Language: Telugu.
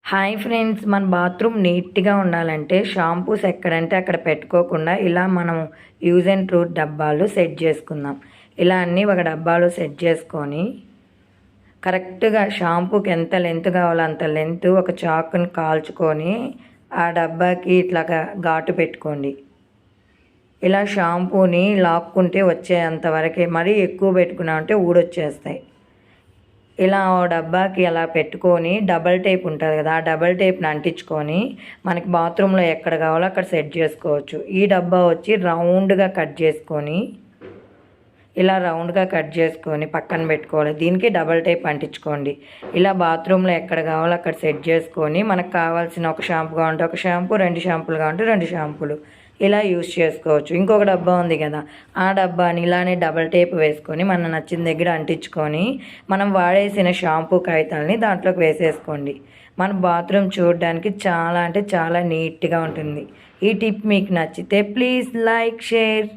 హాయ్ ఫ్రెండ్స్, మన బాత్రూమ్ నీట్గా ఉండాలంటే షాంపూస్ ఎక్కడంటే అక్కడ పెట్టుకోకుండా ఇలా మనం యూజ్ అండ్ త్రూ డబ్బాలు సెట్ చేసుకుందాం. ఇలా అన్నీ ఒక డబ్బాలో సెట్ చేసుకొని కరెక్ట్గా షాంపూకి ఎంత లెంత్ కావాలో అంత లెంత్ ఒక చాకుని కాల్చుకొని ఆ డబ్బాకి ఇట్లాగా ఘాటు పెట్టుకోండి. ఇలా షాంపూని లాక్కుంటే వచ్చేంత వరకే, మరీ ఎక్కువ పెట్టుకున్నామంటే ఊడొచ్చేస్తాయి. ఇలా డబ్బాకి అలా పెట్టుకొని డబల్ టేప్ ఉంటుంది కదా, ఆ డబల్ టేప్ని అంటించుకొని మనకి బాత్రూంలో ఎక్కడ కావాలో అక్కడ సెట్ చేసుకోవచ్చు. ఈ డబ్బా వచ్చి రౌండ్గా కట్ చేసుకొని ఇలా రౌండ్గా కట్ చేసుకొని పక్కన పెట్టుకోవాలి. దీనికి డబల్ టేప్ అంటించుకోండి. ఇలా బాత్రూంలో ఎక్కడ కావాలో అక్కడ సెట్ చేసుకొని మనకు కావాల్సిన ఒక షాంపూ కావాలంటే ఒక షాంపూ, 2 షాంపూలు కావాలంటే 2 షాంపూలు ఇలా యూస్ చేసుకోవచ్చు. ఇంకొక డబ్బా ఉంది కదా, ఆ డబ్బాని ఇలానే డబల్ టేప్ వేసుకొని మన నచ్చిన దగ్గర అంటించుకొని మనం వాడేసిన షాంపూ కాగితాలని దాంట్లోకి వేసేసుకోండి. మన బాత్రూమ్ చూడడానికి చాలా అంటే చాలా నీట్గా ఉంటుంది. ఈ టిప్ మీకు నచ్చితే ప్లీజ్ లైక్, షేర్.